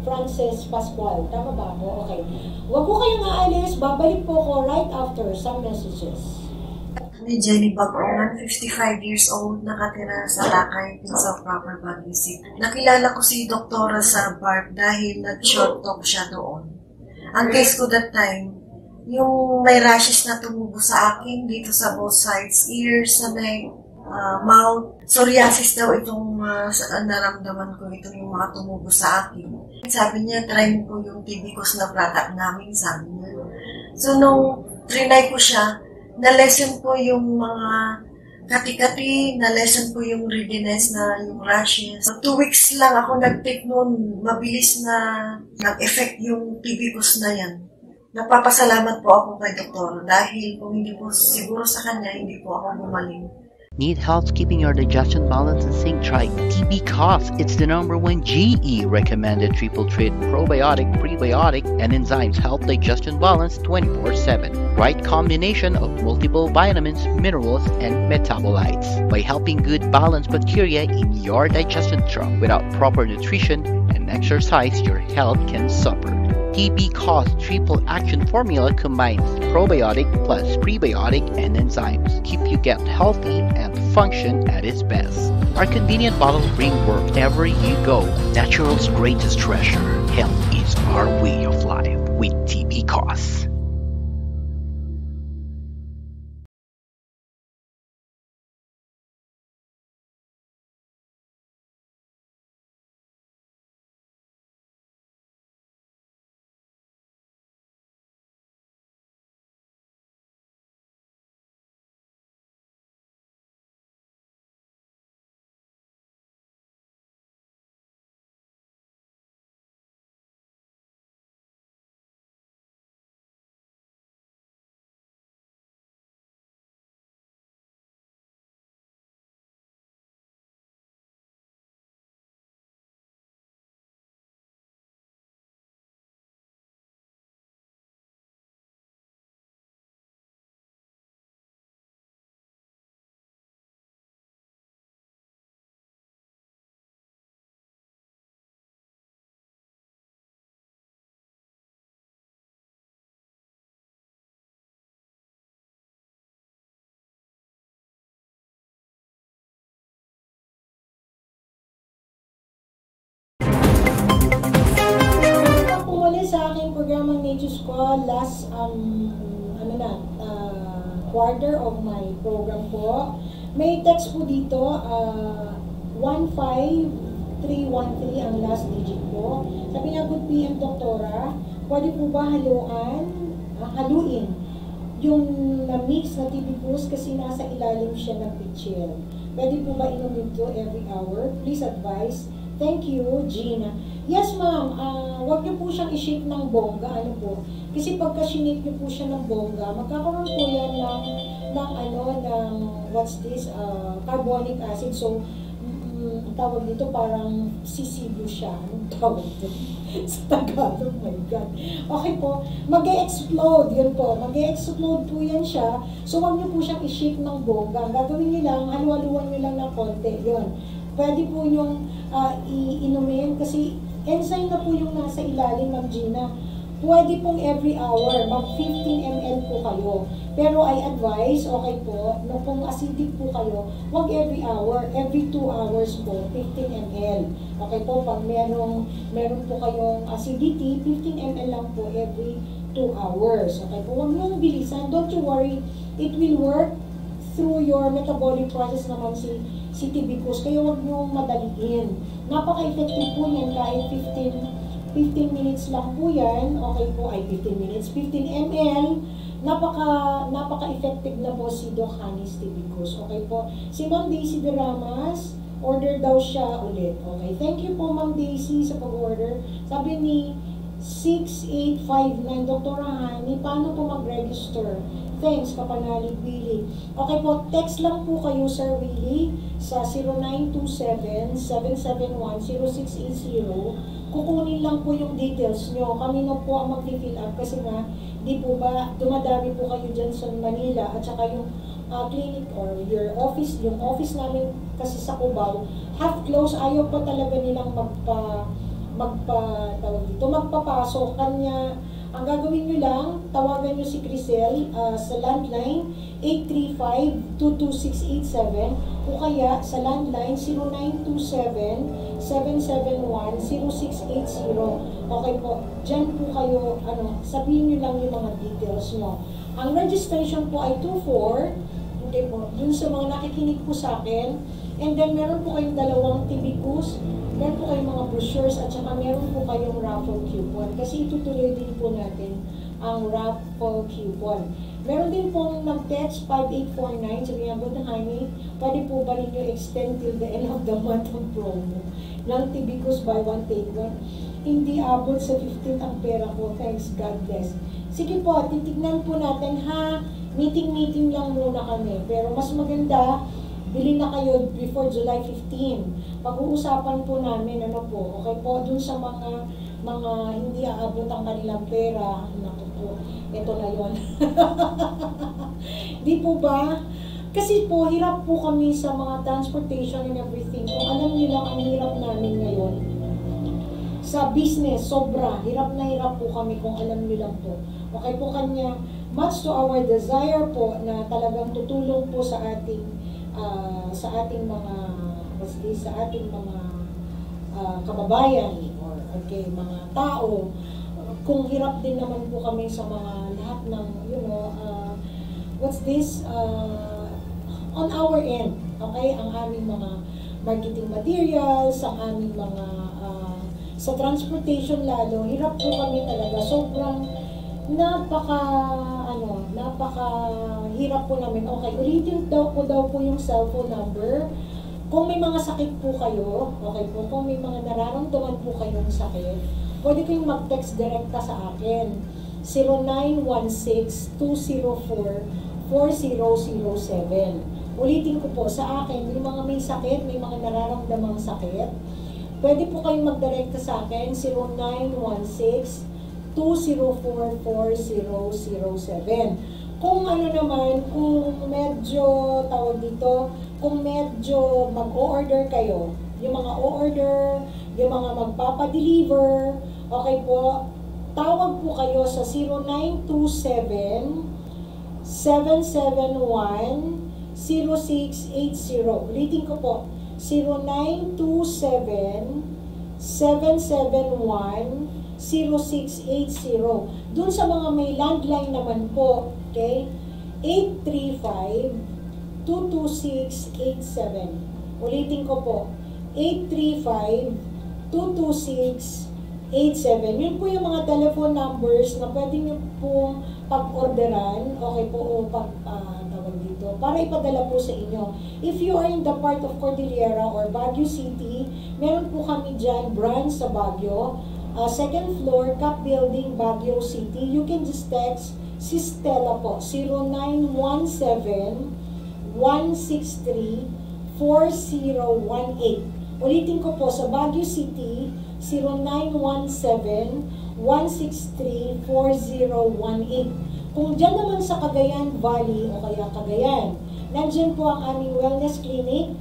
Speaker 3: Frances Pascual. Tama ba ako? Okay. Huwag po kayong aalis, babalik po ko right after some messages.
Speaker 6: Jenny Bagongan, 55 years old, nakatira sa Lakay, Pinsa Proper, Baguio City. Nakilala ko si Doktora sa BARP dahil nag-short talk siya doon. Ang case ko that time, yung may rashes na tumubo sa akin dito sa both sides, ears, sa neck, mouth. Psoriasis daw itong naramdaman ko, itong yung mga tumubo sa akin. Sabi niya, try mo po yung Tibicus na product namin, sabi niya. So, nung trinay ko siya, na-lesson po yung mga kati-kati, na-lesson po yung readiness na yung rashes. So, 2 weeks lang ako nag-take noon, mabilis na nag-effect yung Tibicus na yan. Nagpapasalamat po ako kay Doktor dahil kung hindi po siguro sa kanya, hindi po ako gumaling.
Speaker 5: Need help keeping your digestion balance and sync? Try TB-COS. It's the #1 GE recommended triple treat probiotic, prebiotic, and enzymes help digestion balance 24/7. Right combination of multiple vitamins, minerals, and metabolites. By helping good balance bacteria in your digestion tract, without proper nutrition and exercise, your health can suffer. TB-COS triple action formula combines probiotic plus prebiotic and enzymes. Keep you gut healthy and function at its best. Our convenient bottle bring wherever you go. Natural's greatest treasure. Health is our way of life with TB-COS.
Speaker 3: Sa aking programang Nature's Call, last quarter of my program po. May text po dito, 15313 ang last digit po. Sabi niya, good PM Doktora, pwede po ba haluin yung na-mix na Tibicus kasi nasa ilalim siya ng pitchil. Pwede po ba inumin ito every hour? Please advise. Thank you, Gina. Yes, ma'am. Huwag niyo po siyang i-shake ng bongga. Ano po? Kasi pagka sinake niyo po siya ng bongga, magkakaroon po yan ng what's this? Carbonic acid. So, ang tawag dito parang sisibo siya. Anong tawag dito? Sa Tagalog, my God. Okay po, mag-e-explode. Yun po, mag-e-explode po yan siya. So, huwag niyo po siyang i-shake ng bongga. Ang gagawin niyo lang, halu-haluan niyo lang ng konti. Yun. Pwede po yung iinumin kasi enzyme na po yung nasa ilalim, Ma'am Gina. Pwede pong every hour, mag 15 ml po kayo. Pero I advise, okay po, no kung acidic po kayo, wag every hour, every 2 hours po, 15 ml. Okay po, pag meron po kayong acidity, 15 ml lang po every 2 hours. Okay po, wag nyo bilisan, don't you worry, it will work through your metabolic process naman si tibicus, kaya wag nyo madaliin. Napaka-effective po yan kahit 15 minutes lang po yan. Okay po, 15 minutes, 15 ml. Napaka-effective na po si Doc Hanis tibicus. Okay po. Si Ma'am Daisy de Ramas, order daw siya ulit. Okay, thank you po Ma'am Daisy sa pag-order. Sabi ni 6859, Dr. Hani, paano po mag-register? Thanks, Kapanalig Willie. Okay po, text lang po kayo, Sir Willie, sa 0927-771-0680. Kukunin lang po yung details nyo. Kami na po ang mag-fill up kasi nga, di po ba, dumadami po kayo dyan sa Manila at saka yung clinic or your office, yung office namin kasi sa Cubao, half close, ayaw pa talaga nilang magpapasok. Kanya, ang gagawin nyo lang, tawagan nyo si Crisel sa landline 835-22687 o kaya sa landline 0927-771-0680. Okay po, dyan po kayo, sabihin nyo lang yung mga details nyo. Ang registration po ay 24, okay po, dun sa mga nakikinig po sa akin, and then meron po kayong 2 tibicus, meron po kayong mga brochures, at saka meron po kayong raffle coupon. Kasi itutuloy din po natin ang raffle coupon. Meron din pong ng-text 5849, sabi nga po na Honey, pwede po ba ninyo extend till the end of the month ang promo ng tibicus buy one take one? Hindi abot sa 15 ang pera ko. Thanks, God bless. Sige po, titignan po natin ha. Meeting lang muna kami. Pero mas maganda, bili na kayo before July 15. Pag-uusapan po namin, okay po, dun sa mga hindi aabot ang kanilang pera, naku po, ito na yon. Di po ba? Kasi po, hirap po kami sa mga transportation and everything. Kung alam niyo lang ang hirap namin ngayon, sa business, sobra, hirap na hirap po kami kung alam niyo lang po. Okay po, kanya, much to our desire po na talagang tutulong po sa ating mga kababayan or mga tao, kung hirap din naman po kami sa mga lahat ng on our end, okay, ang aming mga marketing materials, ang aming mga sa transportation lalo, hirap po kami talaga, sobrang napaka-hirap po namin. Okay, ulitin ko daw po yung cellphone number. Kung may mga sakit po kayo, okay po, kung may mga nararamdaman po kayong sakit, pwede kayong mag-text direkta sa akin. 0916-204-4007. Ulitin ko po sa akin, yung mga may sakit, may mga nararamdamang sakit, pwede po kayong mag-direkta sa akin, 0916-204-4007. Kung kung medyo, kung medyo mag-o-order kayo, yung mga o-order, yung mga magpapadeliver, okay po, tawag po kayo sa 0927-771-0680. Ulitin ko po, 0927-771-0680. Dun sa mga may landline naman po, okay, 835-22687. Ulitin ko po, 835-22687. 0917-919-3787. Yun po yung mga telephone numbers na pwede nyo pong pag-orderan, okay po, o tawag dito, para ipadala po sa inyo. If you are in the part of Cordillera or Baguio City, meron po kami dyan branch sa Baguio, second floor, Cap Building, Baguio City. You can just text si Stella po, 0917-163-4018. Ulitin ko po, sa Baguio City, 0917-163-4018. Kung dyan naman sa Cagayan Valley o kaya Cagayan, nandyan po ang aming wellness clinic.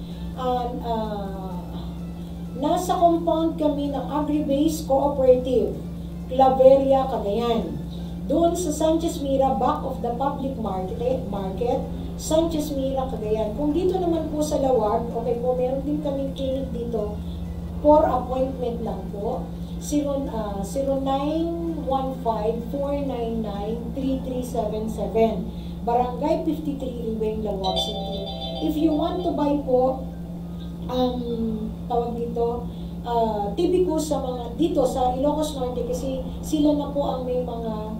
Speaker 3: Nasa compound kami ng Agri-Base Cooperative, Claveria, Cagayan. Doon sa Sanchez Mira, back of the public market, Sanchez Mira, Cagayan. Kung dito naman po sa Lawag, okay po, meron din kaming clinic dito, for appointment lang po, 0915-499-3377, Barangay 53, Riweng, Lawag City. If you want to buy po, tawag dito, typical sa mga, dito sa Ilocos Norte, kasi sila na po ang may mga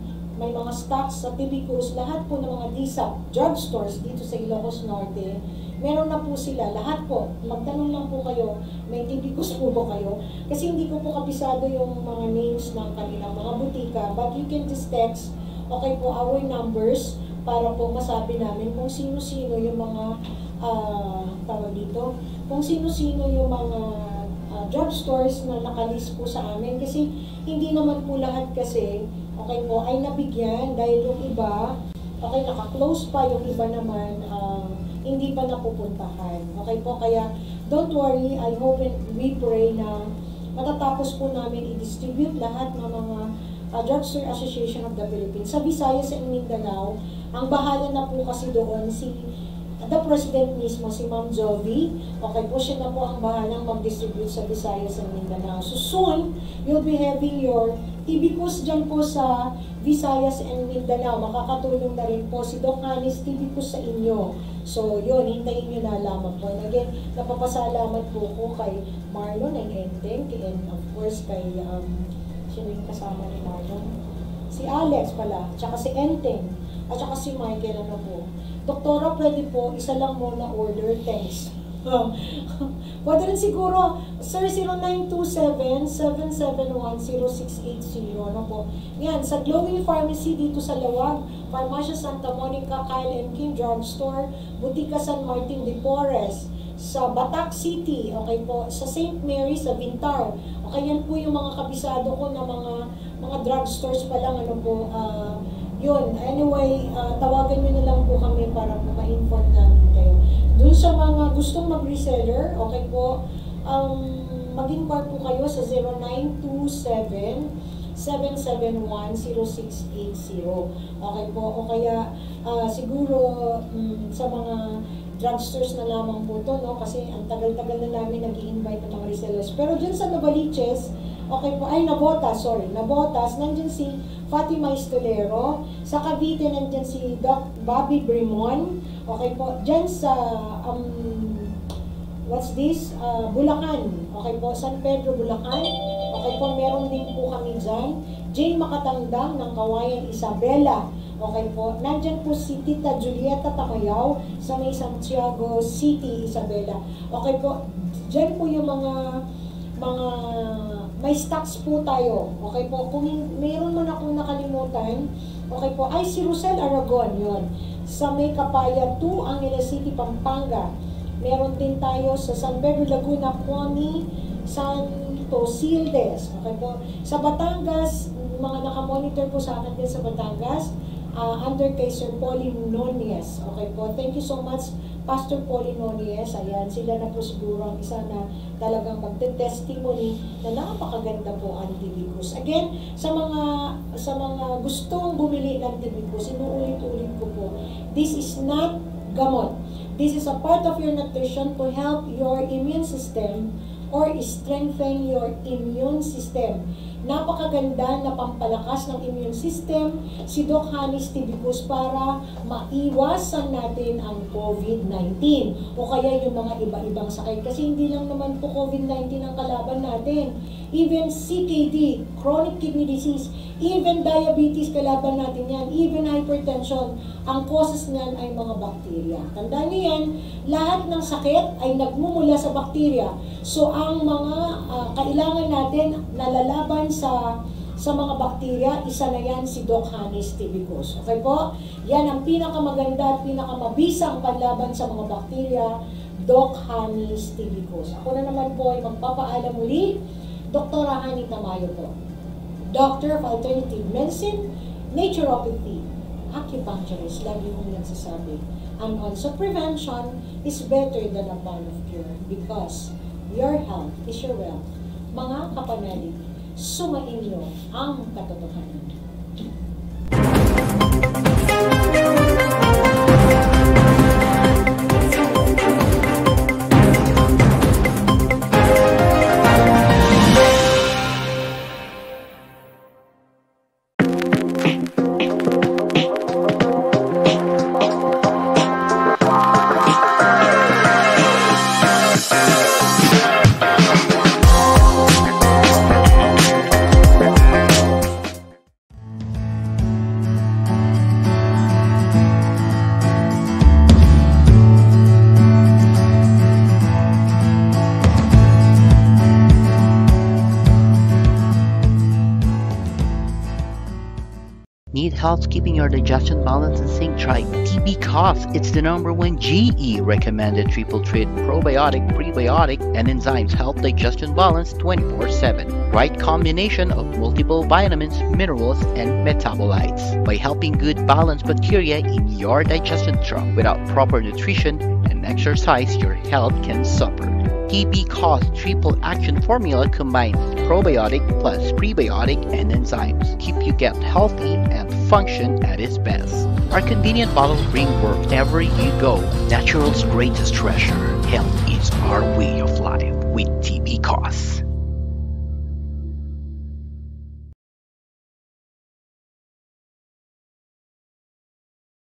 Speaker 3: stocks sa Tibicus, lahat po ng mga DSAP drugstores dito sa Ilocos Norte, meron na po sila, lahat po. Magtanong lang po kayo, may Tibicus po ba kayo? Kasi hindi ko po kabisado yung mga names ng kanilang mga butika, but you can just text, okay po, our numbers, para po masabi namin kung sino-sino yung mga, tawag dito, kung sino-sino yung mga drugstores na nakalist po sa amin. Kasi hindi naman po lahat kasi, okay po, ay nabigyan dahil yung iba, okay, naka-close pa, yung iba naman, hindi pa napupuntahan. Okay po, kaya don't worry, I hope and we pray na matatapos po namin i-distribute lahat ng mga Drugstore Association of the Philippines. Sa Visayas and Mindanao, ang bahala na po kasi doon si the President mismo, si Ma'am Jovi. Okay po, siya na po ang bahalang mag-distribute sa Visayas and Mindanao. So soon, you'll be having your Tibicus dyan po sa Visayas and Mindanao. Makakatulong na rin po si Doc Hanis Tibicus sa inyo. So yun, hintayin nyo na lamang po. And again, napapasalamat po ko kay Marlon and Enteng, and of course kay, sino yung kasama ni Marlon? Si Alex pala, tsaka si Enteng, at tsaka si Michael, ano po. Doktora, pwede po, isa lang muna order, thanks. Pwede rin siguro, sir, 0927-771-0680, ano po. Yan, sa Glowing Pharmacy dito sa Lawag, Farmacia Santa Monica, Kyle & King Drugstore, Butika San Martin de Porres, sa Batac City, okay po, sa St. Mary, sa Vintar. Okay, yan po yung mga kabisado ko na mga drugstores pa lang, ano po, yun. Anyway, tawagan nyo na lang po kami para po ma-inform namin kayo. Doon sa mga gustong mag-reseller, okay po, mag-inquire po kayo sa 0927-771-0680. Okay po, o kaya siguro sa mga drugstores na lamang po to, no? Kasi ang tagal-tagal na namin nag-i-invite ng mga resellers. Pero dyan sa Novaliches, okay po, ay Nabotas, nandyan si Fatima Estolero, sa Cavite nandyan si Doc Bobby Brimon, okay po, dyan sa, what's this, Bulacan, okay po, San Pedro, Bulacan, okay po, meron din po kami dyan, Jane Makatandang ng Kawayan, Isabela, okay po, nandyan po si Tita Julieta Tamayaw sa may Santiago City, Isabela, okay po, dyan po yung mga may stocks po tayo. Okay po, kung mayroon man akong nakalimutan, okay po, ay si Rosel Aragon, yun. Sa may Kapaya 2, Angeles City, Pampanga. Meron din tayo sa San Pedro, Laguna, Kwani, Santo Sildes. Okay po, sa Batangas, mga nakamonitor po sa akin din sa Batangas, under kay Sir Paulie Nonies. Okay po, thank you so much, Pastor Paulie Nonies. Ayan, sila na po siguro ang isa na talagang magte-testimony na napakaganda po ang Tibicus. Again, sa mga gustong bumili ng Tibicus, inuulit-ulit ko po, this is not gamot. This is a part of your nutrition to help your immune system or strengthen your immune system. napakaganda na pampalakas ng immune system si Doc Hanis Tibicus para maiwasan natin ang COVID-19 o kaya yung mga iba-ibang sakit. Kasi hindi lang naman po COVID-19 ang kalaban natin. Even CKD, chronic kidney disease, even diabetes, kalaban natin yan. Even hypertension, ang causes niyan ay mga bakterya. Tandaan niyo yan, lahat ng sakit ay nagmumula sa bakterya. So ang mga kailangan natin nalalaban sa mga bakterya, isa na yan si Doc Hanis Tibicus. Okay po? Yan ang pinakamaganda at pinakamabisang panlaban sa mga bakterya, Doc Hanis Tibicus. Ako na naman po ay magpapaalam muli, Dr. Hani Tamayo po. Doctor of Alternative Medicine, Naturopathy, Acupuncturist, lagi kong nagsasabi. And also prevention is better than a pound of cure because your health is your wealth. Mga kapanalig, sumain niyo ang katotohanan.
Speaker 5: Need help keeping your digestion balance and sync? Try TB Cough. It's the #1 GE recommended triple treat probiotic, prebiotic, and enzymes help digestion balance 24/7. Right combination of multiple vitamins, minerals, and metabolites. By helping good balance bacteria in your digestion tract. Without proper nutrition and exercise, your health can suffer. TB Cough triple action formula combines probiotic plus prebiotic and enzymes. Keep you gut healthy and function at its best. Our convenient bottles bring wherever you go. Natural's greatest treasure. Health is our way of life with TB Cough.